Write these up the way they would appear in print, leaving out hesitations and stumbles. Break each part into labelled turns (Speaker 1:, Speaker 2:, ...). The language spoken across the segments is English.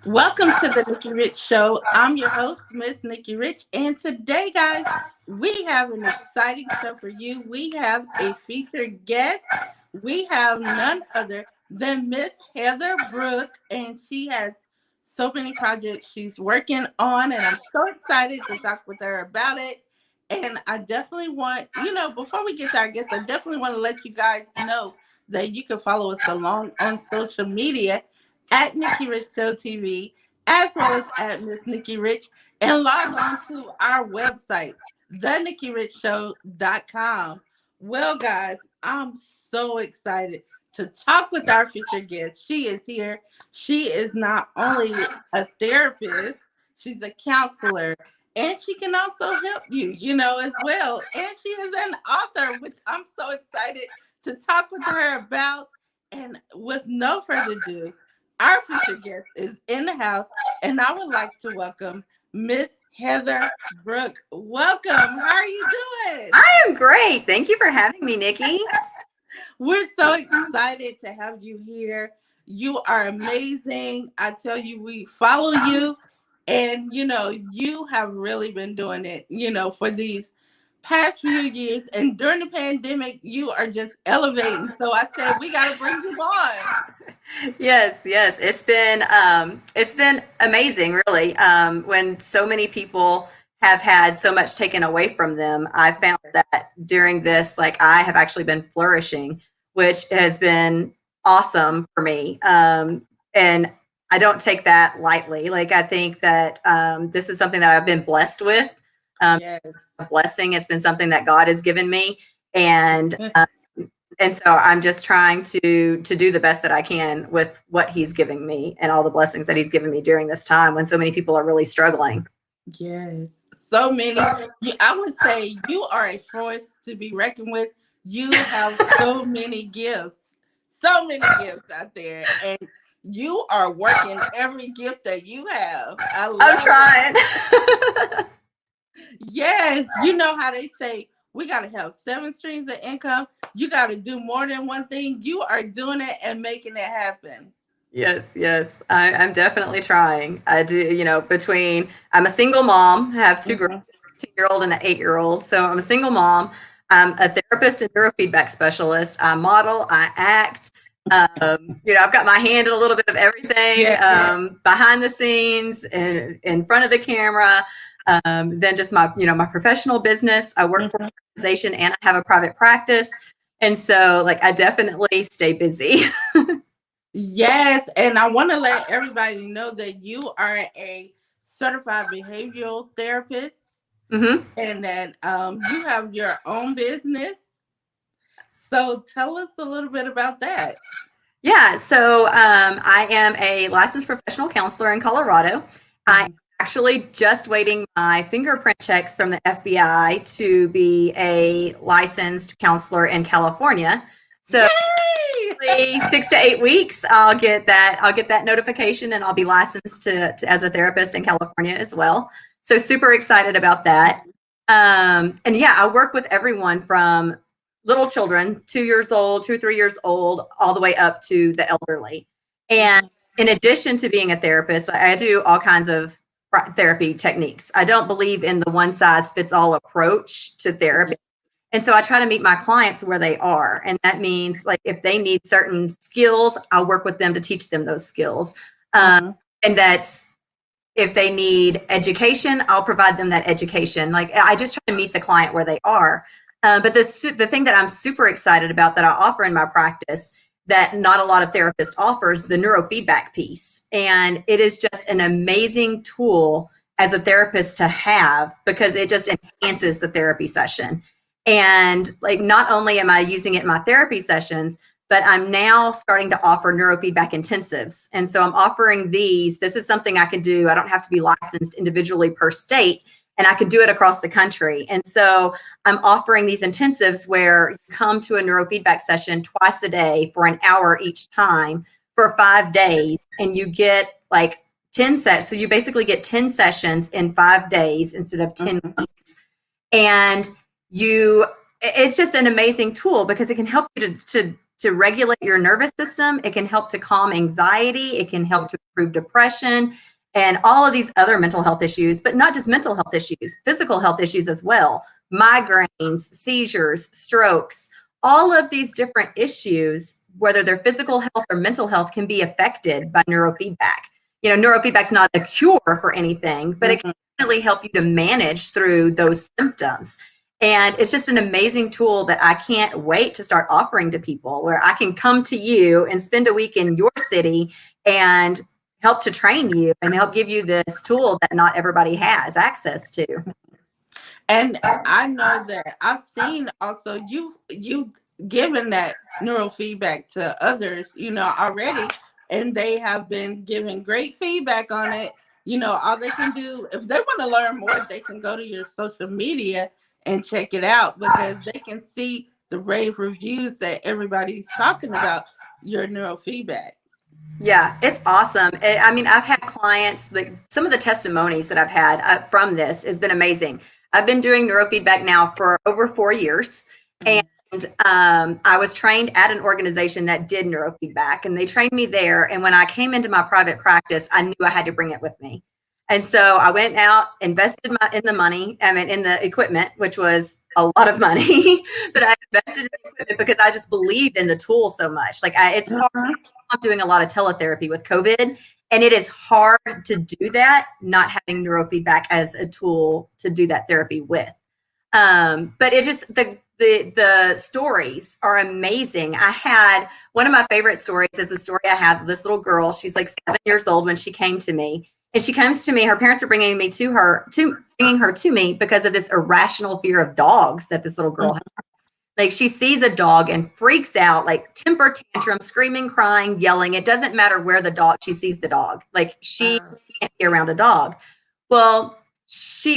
Speaker 1: Welcome to the Nikki Rich Show. I'm your host, Miss Nikki Rich, and today, guys, we have an exciting show for you. We have a featured guest. We have none other than Miss Heather Brooke, and she has so many projects she's working on, and I'm so excited to talk with her about it. And I definitely want, before we get to our guest, I definitely want to let you guys know that you can follow us along on social media at Nikki Rich Show TV, as well as at Miss Nikki Rich, and log on to our website, thenikkirichshow.com. Well, guys, I'm so excited to talk with our future guest. She is here. She is not only a therapist, she's a counselor, and she can also help you, as well. And she is an author, which I'm so excited to talk with her about. And with no further ado, our future guest is in the house, and I would like to welcome Miss Heather Brooke. Welcome. How are you doing?
Speaker 2: I am great. Thank you for having me, Nikki.
Speaker 1: We're so excited to have you here. You are amazing. I tell you, we follow you, and you have really been doing it, for these past few years. And during the pandemic, you are just elevating. So I said, we got to bring you on.
Speaker 2: Yes. It's been amazing, really. When so many people have had so much taken away from them, I found that during this, like, I have actually been flourishing, which has been awesome for me. And I don't take that lightly. Like, I think that this is something that I've been blessed with.
Speaker 1: Yes.
Speaker 2: A blessing. It's been something that God has given me, and so I'm just trying to do the best that I can with what He's giving me and all the blessings that He's given me during this time when so many people are really struggling.
Speaker 1: Yes. So many. I would say you are a force to be reckoned with. You have so many gifts. So many gifts out there. And you are working every gift that you have. I
Speaker 2: I'm
Speaker 1: love
Speaker 2: trying.
Speaker 1: it. Yes. You know how they say we got to have 7 streams of income. You got to do more than one thing. You are doing it and making it happen.
Speaker 2: Yes. I'm definitely trying. I do, I'm a single mom, have two girls,
Speaker 1: Mhm.
Speaker 2: a 16-year-old and an 8-year-old. So I'm a single mom. I'm a therapist and neurofeedback specialist. I model, I act. I've got my hand in a little bit of everything,
Speaker 1: Yeah.
Speaker 2: behind the scenes and in front of the camera. Then just my professional business. I work for an organization and I have a private practice. And so, like, I definitely stay busy.
Speaker 1: Yes, and I want to let everybody know that you are a certified behavioral therapist
Speaker 2: hmm
Speaker 1: and that you have your own business. So tell us a little bit about that.
Speaker 2: Yeah, so I am a licensed professional counselor in Colorado. I'm
Speaker 1: Mhm.
Speaker 2: actually just waiting my fingerprint checks from the FBI to be a licensed counselor in California. So
Speaker 1: Yay!
Speaker 2: 6 to 8 weeks, I'll get that notification, and I'll be licensed to as a therapist in California as well. So super excited about that. And yeah, I work with everyone from little children, 2 years old, 2, 3 years old, all the way up to the elderly. And
Speaker 1: Mhm.
Speaker 2: in addition to being a therapist, I do all kinds of therapy techniques. I don't believe in the one size fits all approach to therapy. And so I try to meet my clients where they are. And that means, like, if they need certain skills, I'll work with them to teach them those skills.
Speaker 1: Mhm.
Speaker 2: And that's, if they need education, I'll provide them that education. Like, I just try to meet the client where they are. But the thing that I'm super excited about that I offer in my practice that not a lot of therapists offers, the neurofeedback piece. And it is just an amazing tool as a therapist to have, because it just enhances the therapy session. And, like, not only am I using it in my therapy sessions, but I'm now starting to offer neurofeedback intensives. And so I'm offering these. This is something I can do. I don't have to be licensed individually per state, and I can do it across the country. And so I'm offering these intensives where you come to a neurofeedback session twice a day for an hour each time for 5 days, and you get like 10 sets. So you basically get 10 sessions in 5 days instead of 10
Speaker 1: Mhm.
Speaker 2: weeks. And it's just an amazing tool because it can help you to regulate your nervous system. It can help to calm anxiety. It can help to improve depression and all of these other mental health issues, but not just mental health issues, physical health issues as well. Migraines, seizures, strokes, all of these different issues, whether they're physical health or mental health, can be affected by neurofeedback. You know, neurofeedback's not a cure for anything, but it can really help you to manage through those symptoms. And it's just an amazing tool that I can't wait to start offering to people, where I can come to you and spend a week in your city and help to train you and help give you this tool that not everybody has access to.
Speaker 1: And I know that I've seen also you've given that neurofeedback to others, you know, already, and they have been giving great feedback on it. You know, all they can do, if they want to learn more, they can go to your social media and check it out, because they can see the rave reviews that everybody's talking about your neurofeedback.
Speaker 2: Yeah, it's awesome. I mean, I've had clients, like some of the testimonies that I've had from this has been amazing. I've been doing neurofeedback now for over 4 years. And I was trained at an organization that did neurofeedback, and they trained me there. And when I came into my private practice, I knew I had to bring it with me. And so I went out, invested in the money, in the equipment, which was a lot of money, but I invested in the equipment because I just believed in the tool so much. Like it's hard. I'm doing a lot of teletherapy with COVID, and it is hard to do that, not having neurofeedback as a tool to do that therapy with. But it just, the stories are amazing. I had one of my favorite stories is the story I had. This little girl, she's like 7 years old when she came to me, and she comes to me. Her parents are bringing her to me because of this irrational fear of dogs that this little girl has. Like she sees a dog and freaks out, like temper tantrum, screaming, crying, yelling. It doesn't matter where she sees the dog. Like she can't be around a dog. Well,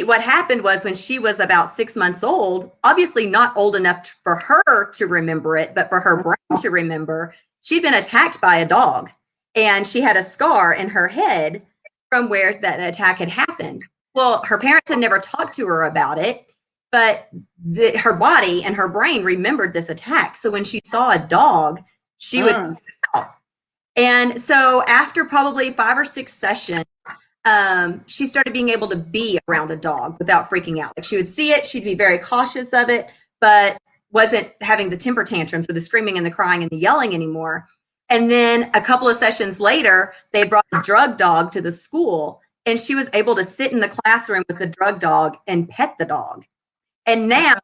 Speaker 2: what happened was when she was about 6 months old, obviously not old enough for her to remember it, but for her brain to remember, she'd been attacked by a dog, and she had a scar in her head from where that attack had happened. Well, her parents had never talked to her about it, but her body and her brain remembered this attack. So when she saw a dog, she would freak out. And so after probably 5 or 6 sessions, she started being able to be around a dog without freaking out. Like she would see it, she'd be very cautious of it, but wasn't having the temper tantrums or the screaming and the crying and the yelling anymore. And then a couple of sessions later, they brought a drug dog to the school, and she was able to sit in the classroom with the drug dog and pet the dog. And now,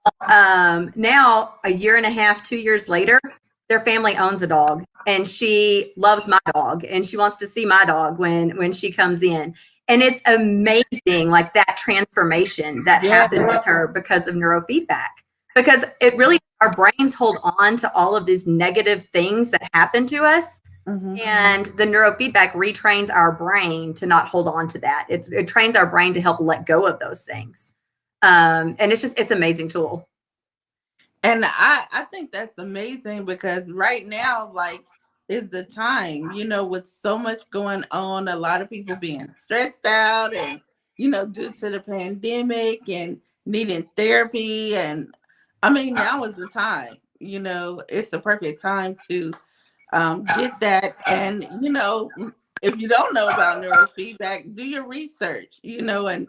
Speaker 2: a year and a half, 2 years later, their family owns a dog, and she loves my dog, and she wants to see my dog when she comes in. And it's amazing, like that transformation that happened with her because of neurofeedback. Because it really, our brains hold on to all of these negative things that happen to us. And the neurofeedback retrains our brain to not hold on to that. It trains our brain to help let go of those things. And it's an amazing tool.
Speaker 1: And I think that's amazing, because right now, like, is the time, you know, with so much going on, a lot of people being stressed out and, you know, due to the pandemic and needing therapy. And I mean, now is the time, you know, it's the perfect time to get that. And, you know, if you don't know about neurofeedback, do your research, you know, and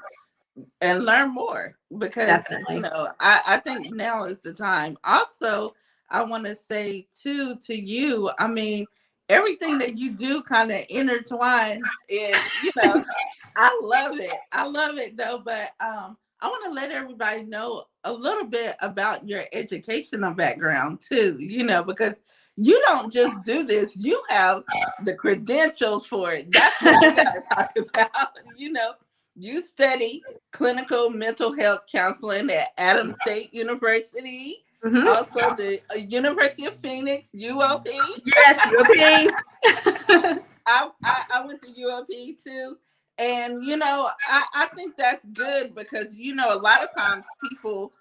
Speaker 1: learn more, because
Speaker 2: Definitely.
Speaker 1: you know, I think now is the time. Also, I want to say too to you, I mean, everything that you do kind of intertwines, and you know, I love it though. But I want to let everybody know a little bit about your educational background too, you know, because you don't just do this, you have the credentials for it. That's what we got to talk about. You know, you study clinical mental health counseling at Adams State University, also the University of Phoenix, UOP.
Speaker 2: Yes, UOP.
Speaker 1: I went to UOP too. And, you know, I think that's good, because, you know, a lot of times people,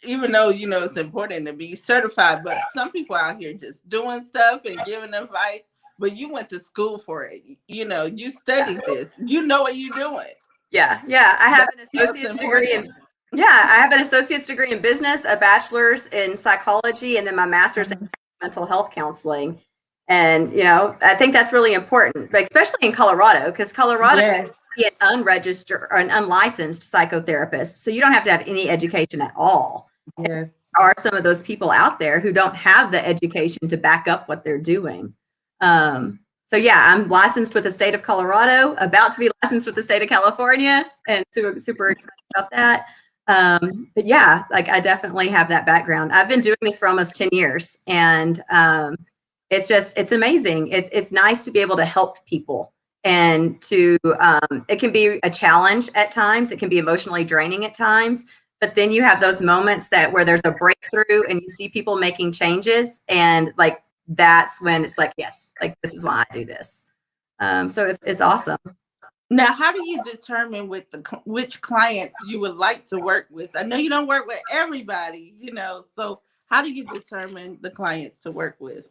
Speaker 1: even though, you know, it's important to be certified, but some people out here just doing stuff and giving advice, but you went to school for it. You know, you studied this. You know what you're doing.
Speaker 2: Yeah. I have an associate's degree I have an associate's degree in business, a bachelor's in psychology, and then my master's in mental health counseling. And, I think that's really important, but especially in Colorado, because Colorado
Speaker 1: Yes.
Speaker 2: is an unregistered or an unlicensed psychotherapist. So you don't have to have any education at all.
Speaker 1: Yes.
Speaker 2: There are some of those people out there who don't have the education to back up what they're doing. So yeah, I'm licensed with the state of Colorado, about to be licensed with the state of California, and super excited about that. But yeah, like I definitely have that background. I've been doing this for almost 10 years, and it's amazing. It's nice to be able to help people, and it can be a challenge at times. It can be emotionally draining at times, but then you have those moments where there's a breakthrough and you see people making changes, and like that's when it's like, yes, like this is why I do this. So it's awesome.
Speaker 1: Now, how do you determine which clients you would like to work with? I know you don't work with everybody, so how do you determine the clients to work with?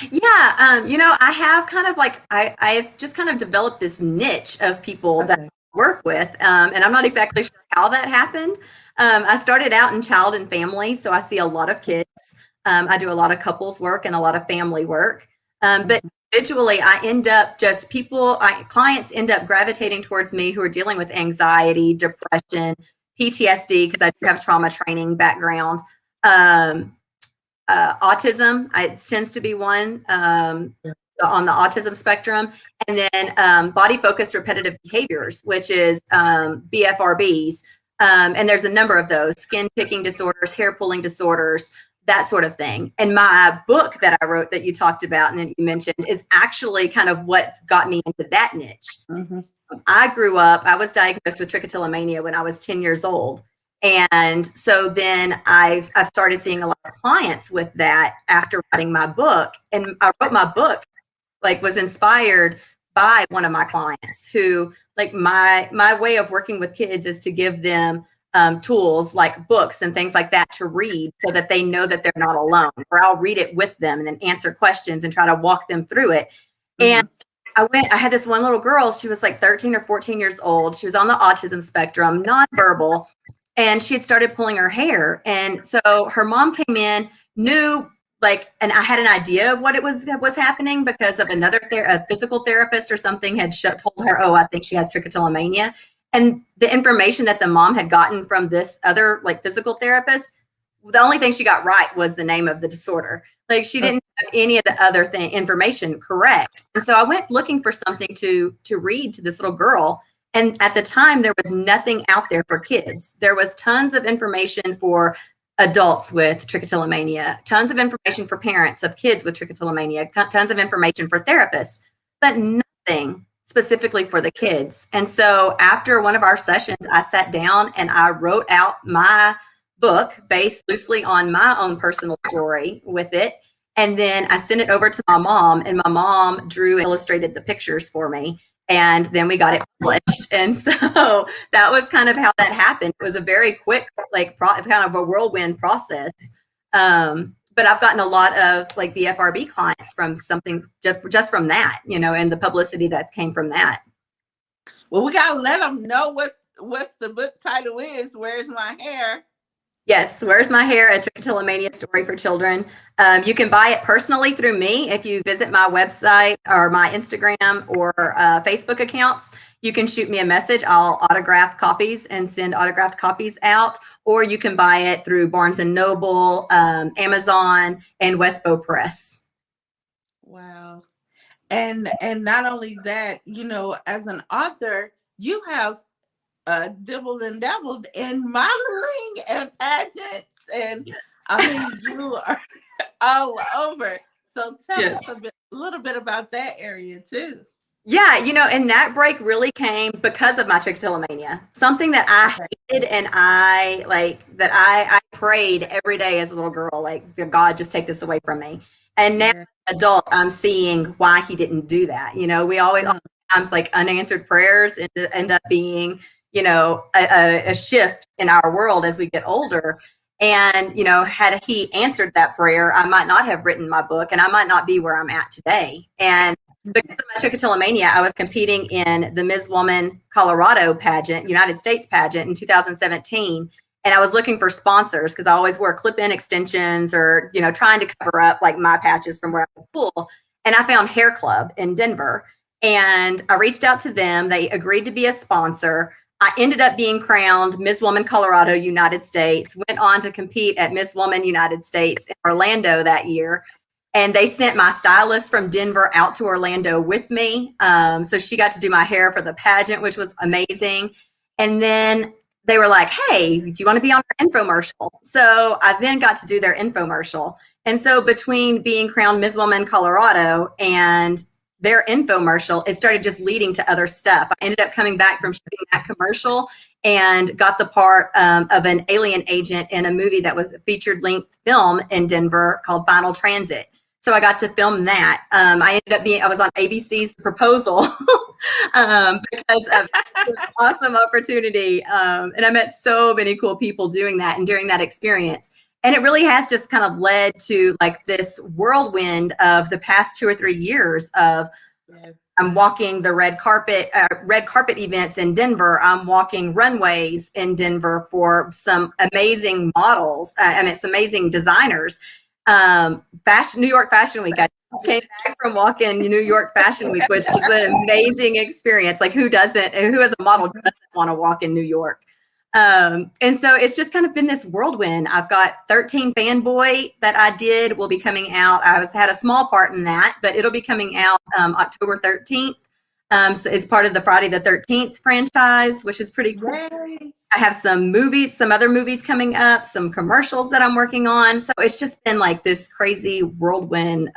Speaker 2: Yeah, I have kind of like I've just kind of developed this niche of people that I work with, and I'm not exactly sure how that happened. I started out in child and family, so I see a lot of kids. I do a lot of couples work and a lot of family work, but individually, I end up clients end up gravitating towards me who are dealing with anxiety, depression, PTSD, because I do have trauma training background. Autism, it tends to be one on the autism spectrum, and then body focused repetitive behaviors, which is BFRBs, and there's a number of those: skin picking disorders, hair pulling disorders, that sort of thing. And my book that I wrote that you talked about and that you mentioned is actually kind of what's got me into that niche. I was diagnosed with trichotillomania when I was 10 years old. And so then I've started seeing a lot of clients with that after writing my book. And I wrote my book, was inspired by one of my clients who, my way of working with kids is to give them tools like books and things like that to read so that they know that they're not alone, or I'll read it with them and then answer questions and try to walk them through it. And I had this one little girl, she was like 13 or 14 years old. She was on the autism spectrum, nonverbal, and she had started pulling her hair. And so her mom came in, knew, and I had an idea of what was happening because of a physical therapist or something had told her, oh, I think she has trichotillomania. And the information that the mom had gotten from this other physical therapist, the only thing she got right was the name of the disorder. She didn't have any of the other information correct. And so I went looking for something to read to this little girl. And at the time, there was nothing out there for kids. There was tons of information for adults with trichotillomania, tons of information for parents of kids with trichotillomania, tons of information for therapists, but nothing specifically for the kids. And so after one of our sessions, I sat down and I wrote out my book based loosely on my own personal story with it. And then I sent it over to my mom, and my mom drew and illustrated the pictures for me. And then we got it published. And so that was kind of how that happened. It was a very quick, kind of a whirlwind process. But I've gotten a lot of BFRB clients from something just from that, and the publicity that came from that.
Speaker 1: Well, we got to let them know what the book title is. Where's My Hair?
Speaker 2: Yes, Where's My Hair? A Trichotillomania Story for Children. You can buy it personally through me if you visit my website or my Instagram or Facebook accounts. You can shoot me a message. I'll autograph copies and send autographed copies out. Or you can buy it through Barnes & Noble, Amazon, and Westbow Press.
Speaker 1: Wow. And not only that, as an author, you have dibbled and dabbled in modeling and pageants, and you are all over. So tell us a little bit about that area too.
Speaker 2: Yeah, and that break really came because of my trichotillomania. Something that I hated, and I prayed every day as a little girl, God, just take this away from me. And now, as an adult, I'm seeing why he didn't do that. We always sometimes unanswered prayers end up being a shift in our world as we get older. And, had he answered that prayer, I might not have written my book, and I might not be where I'm at today. And because of my trichotillomania, I was competing in the Ms. Woman Colorado pageant, United States pageant in 2017. and I was looking for sponsors because I always wore clip-in extensions or, you know, trying to cover up like my patches from where I was cool. And I found Hair Club in Denver, and I reached out to them. They agreed to be a sponsor. I ended up being crowned Miss Woman Colorado, United States, went on to compete at Miss Woman United States in Orlando that year. And they sent my stylist from Denver out to Orlando with me. So she got to do my hair for the pageant, which was amazing. And then they were like, hey, do you want to be on our infomercial? So I then got to do their infomercial. And so between being crowned Miss Woman Colorado and their infomercial, it started just leading to other stuff. I ended up coming back from shooting that commercial and got the part of an alien agent in a movie that was a featured length film in Denver called Final Transit. So I got to film that. I was on ABC's The Proposal because of this awesome opportunity. And I met so many cool people doing that and during that experience. And it really has just kind of led to like this whirlwind of the past 2 or 3 years of I'm walking the red carpet events in Denver. I'm walking runways in Denver for some amazing models. Some amazing designers. New York Fashion Week. I came back from walking New York Fashion Week, which was an amazing experience. Like who as a model doesn't want to walk in New York? And so it's just kind of been this whirlwind. I've got 13 Fanboy that I did will be coming out. Had a small part in that, but it'll be coming out October 13th. So it's part of the Friday the 13th franchise, which is pretty cool. Yay. I have some other movies coming up, some commercials that I'm working on. So it's just been like this crazy whirlwind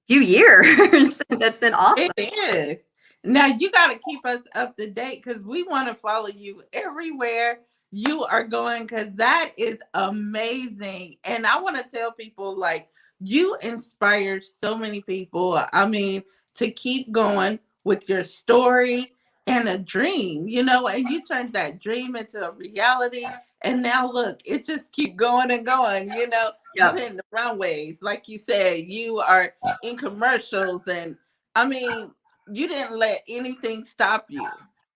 Speaker 2: few years. That's been awesome.
Speaker 1: It is. Now you got to keep us up to date because we want to follow you everywhere you are going because that is amazing. And I want to tell people like you inspire so many people. I mean, to keep going with your story and a dream, you know, and you turned that dream into a reality. And now look, it just keep going and going, you know,
Speaker 2: Yep.
Speaker 1: You're hitting the runways. Like you said, you are in commercials. And I mean, you didn't let anything stop you,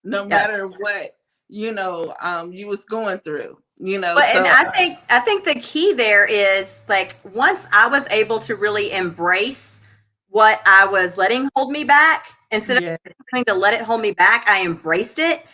Speaker 1: no matter what, you know, you was going through, you know.
Speaker 2: But and I think the key there is like once I was able to really embrace what I was letting hold me back, instead of trying to let it hold me back, I embraced it.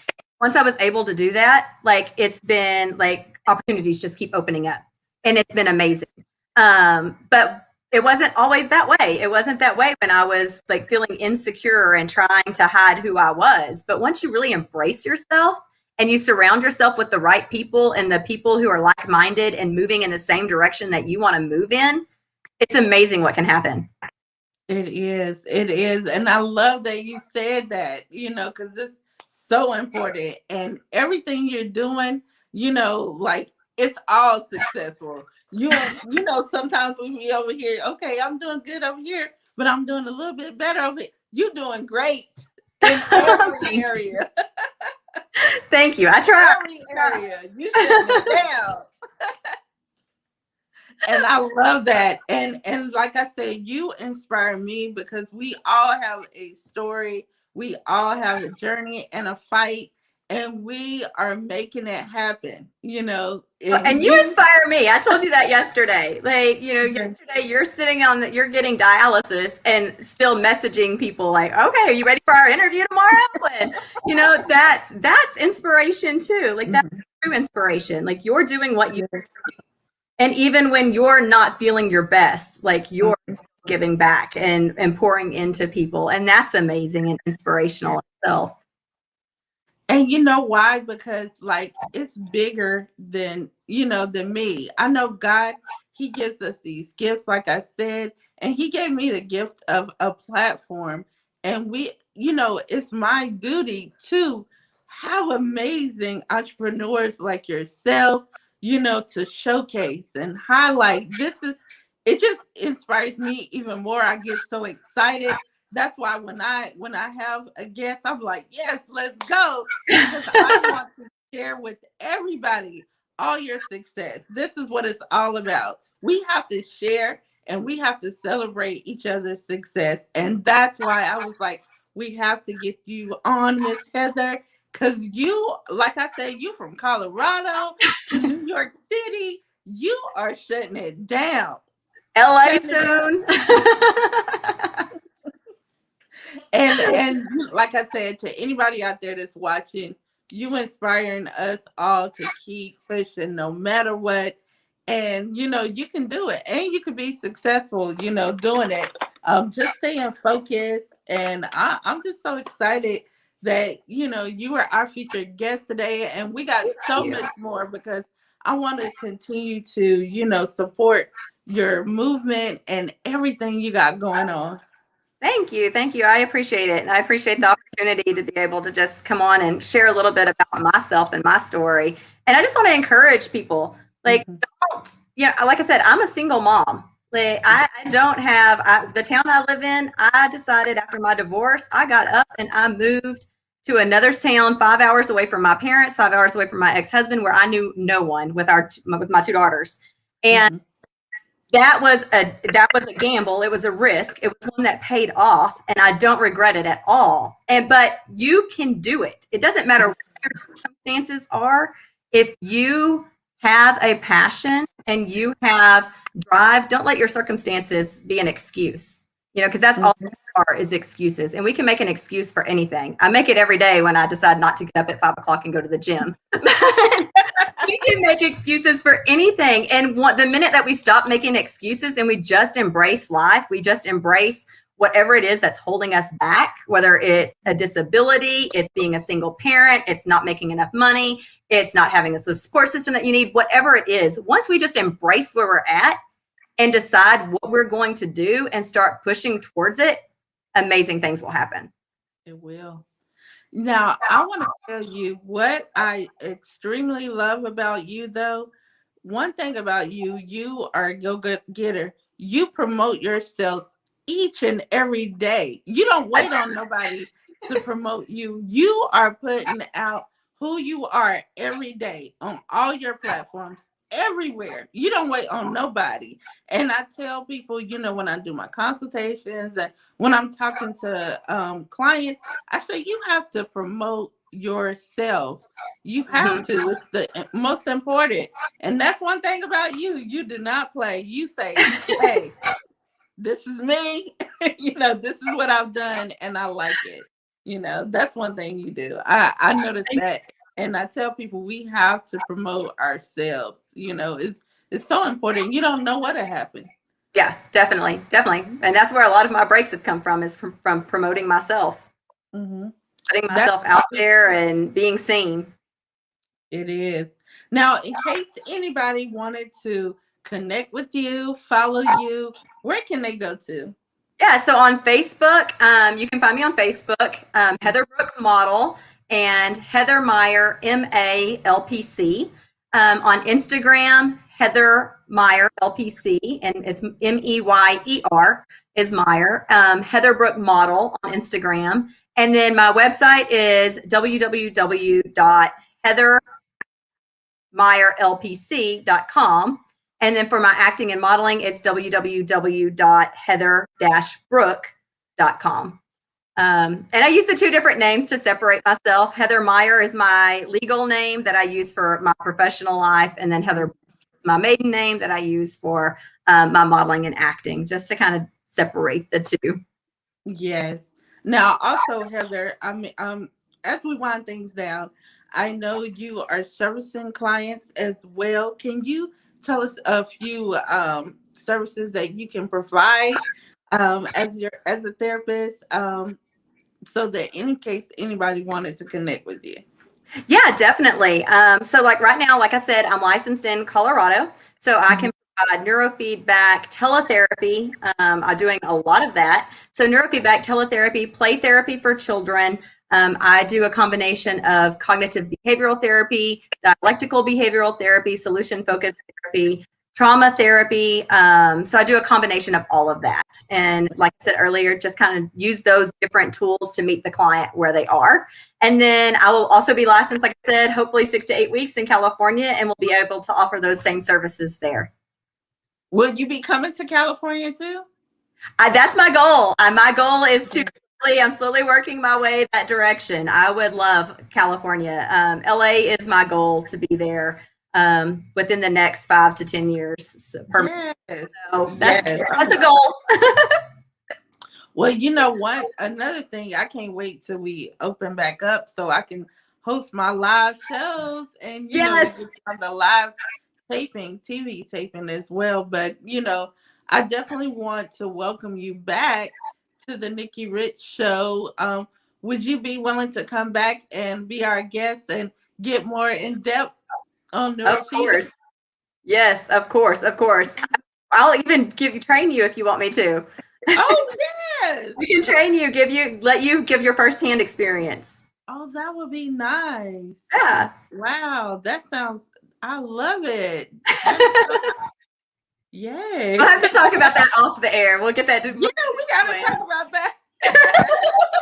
Speaker 2: Once I was able to do that, like it's been like opportunities just keep opening up, and it's been amazing. But it wasn't always that way. It wasn't that way when I was like feeling insecure and trying to hide who I was. But once you really embrace yourself and you surround yourself with the right people and the people who are like-minded and moving in the same direction that you want to move in, it's amazing what can happen.
Speaker 1: It is. It is. And I love that you said that, you know, because it's so important. And everything you're doing, you know, like it's all successful. You know, sometimes we be over here, okay, I'm doing good over here, but I'm doing a little bit better over here. You're doing great in every area.
Speaker 2: Thank you. I try.
Speaker 1: Every area. You shutting it down. And I love that. And like I said, you inspire me because we all have a story. We all have a journey and a fight. And we are making it happen, you know.
Speaker 2: And you inspire me. I told you that yesterday. Like, you know, yesterday you're sitting you're getting dialysis and still messaging people like, okay, are you ready for our interview tomorrow? And, you know, that's inspiration too. Like that's true inspiration. Like you're doing what you do. And even when you're not feeling your best, like you're giving back and pouring into people. And that's amazing and inspirational itself.
Speaker 1: And you know why? Because like it's bigger than, you know, than me. I know God, he gives us these gifts, like I said, and he gave me the gift of a platform. And we, you know, it's my duty to have amazing entrepreneurs like yourself, you know, to showcase and highlight. It just inspires me even more. I get so excited. That's why when I have a guest, I'm like, yes, let's go. Because I want to share with everybody all your success. This is what it's all about. We have to share and we have to celebrate each other's success. And that's why I was like, we have to get you on, Miss Heather. Because you, like I said, you from Colorado to New York City, you are shutting it down.
Speaker 2: LA
Speaker 1: Shutting it
Speaker 2: soon.
Speaker 1: and like I said, to anybody out there that's watching, you inspiring us all to keep pushing no matter what. And you can do it, and you can be successful, doing it. Just staying focused. And I'm just so excited that you were our featured guest today, and we got so much more, because I want to continue to support your movement and everything you got going on.
Speaker 2: Thank you. Thank you. I appreciate it. And I appreciate the opportunity to be able to just come on and share a little bit about myself and my story. And I just want to encourage people, like, don't, like I said, I'm a single mom. Like, I don't have the town I live in. I decided after my divorce, I got up and I moved to another town 5 hours away from my parents, 5 hours away from my ex-husband, where I knew no one, with my two daughters. And that was a gamble. It was a risk. It was one that paid off, and I don't regret it at all. But you can do it. It doesn't matter what your circumstances are. If you have a passion and you have drive, don't let your circumstances be an excuse. Because that's all there are, is excuses. And we can make an excuse for anything. I make it every day when I decide not to get up at 5 o'clock and go to the gym. We can make excuses for anything. And the minute that we stop making excuses and we just embrace life, we just embrace whatever it is that's holding us back, whether it's a disability, it's being a single parent, it's not making enough money, it's not having the support system that you need, whatever it is. Once we just embrace where we're at and decide what we're going to do and start pushing towards it, amazing things will happen.
Speaker 1: It will. Now, I want to tell you what I extremely love about you, though. One thing about you, you are a go-getter. You promote yourself each and every day. You don't wait on nobody to promote you. You are putting out who you are every day on all your platforms, everywhere. You don't wait on nobody. And I tell people, when I do my consultations and when I'm talking to clients, I say you have to promote yourself. You have to. It's the most important. And that's one thing about you. You do not play. You say, hey, this is me. This is what I've done, and I like it. That's one thing you do. I noticed that. And I tell people we have to promote ourselves. It's so important. You don't know what'll happen.
Speaker 2: Yeah, definitely. And that's where a lot of my breaks have come from, is from promoting myself, putting myself out there and being seen.
Speaker 1: It is. Now, in case anybody wanted to connect with you, follow you, where can they go to?
Speaker 2: Yeah, so on Facebook, you can find me on Facebook, Heather Brooke Model, and Heather Meyer, MA LPC. On Instagram, Heather Meyer LPC, and it's MEYER is Meyer. Heather Brooke Model on Instagram. And then my website is www.heathermeyerlpc.com. And then for my acting and modeling, it's www.heather-brooke.com. And I use the two different names to separate myself. Heather Meyer is my legal name that I use for my professional life. And then Heather is my maiden name that I use for my modeling and acting, just to kind of separate the two.
Speaker 1: Yes. Now, also, Heather, as we wind things down, I know you are servicing clients as well. Can you tell us a few services that you can provide as a therapist, so that in case anybody wanted to connect with you?
Speaker 2: Yeah, definitely. So like right now, like I said, I'm licensed in Colorado, so I can provide neurofeedback, teletherapy. I'm doing a lot of that. So neurofeedback, teletherapy, play therapy for children. I do a combination of cognitive behavioral therapy, dialectical behavioral therapy, solution-focused therapy, trauma therapy. So I do a combination of all of that. And like I said earlier, just kind of use those different tools to meet the client where they are. And then I will also be licensed, like I said, hopefully 6 to 8 weeks in California, and we'll be able to offer those same services there.
Speaker 1: Will you be coming to California too?
Speaker 2: That's my goal. My goal is to I'm slowly working my way that direction. I would love California. LA is my goal to be there within the next 5 to 10 years.
Speaker 1: Yes.
Speaker 2: So
Speaker 1: Yes.
Speaker 2: that's a goal.
Speaker 1: Well, you know what? Another thing, I can't wait till we open back up so I can host my live shows, and we
Speaker 2: Yes.
Speaker 1: get on the live taping, TV taping as well. But I definitely want to welcome you back to the Nikki Rich Show. Would you be willing to come back and be our guest and get more in depth on
Speaker 2: Of
Speaker 1: neurofeedback?
Speaker 2: course. Yes, of course, of course. I'll even train you if you want me to.
Speaker 1: Oh yes.
Speaker 2: We can train you, let you give your firsthand experience.
Speaker 1: Oh, that would be nice.
Speaker 2: Yeah.
Speaker 1: Wow, I love it. Yay.
Speaker 2: We'll have to talk about that off the air. We'll get that.
Speaker 1: Yeah, we gotta talk about that.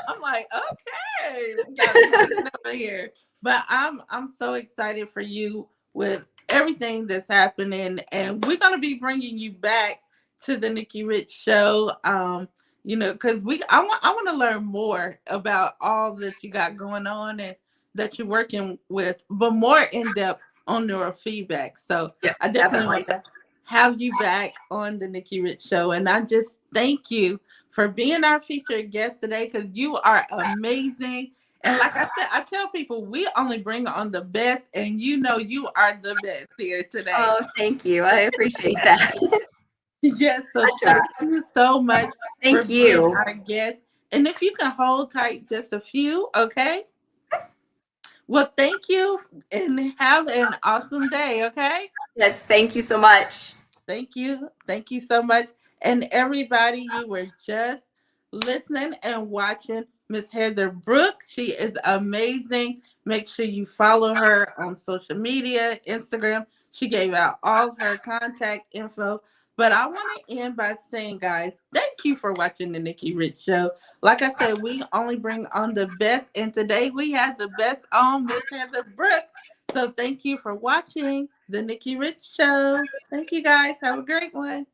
Speaker 1: I'm like, okay, we gotta get over here. But I'm so excited for you with everything that's happening, and we're gonna be bringing you back to the Nikki Rich Show. Because I want to learn more about all that you got going on and that you're working with, but more in depth on neurofeedback. So
Speaker 2: yeah,
Speaker 1: I definitely want to have you back on the Nikki Rich Show, and I just thank you for being our featured guest today, because you are amazing. And like I said, I tell people we only bring on the best, and you are the best here today.
Speaker 2: Oh, thank you. I appreciate that.
Speaker 1: Yes, so thank you so much
Speaker 2: for
Speaker 1: being our guest. And if you can hold tight just a few, okay? Well, thank you, and have an awesome day, okay?
Speaker 2: Yes, thank you so much.
Speaker 1: Thank you. Thank you so much. And everybody, you were just listening and watching Miss Heather Brooke. She is amazing. Make sure you follow her on social media, Instagram. She gave out all her contact info. But I want to end by saying, guys, thank you for watching the Nikki Rich Show. Like I said, we only bring on the best. And today we had the best on Miss Heather Brooke. So thank you for watching the Nikki Rich Show. Thank you, guys. Have a great one.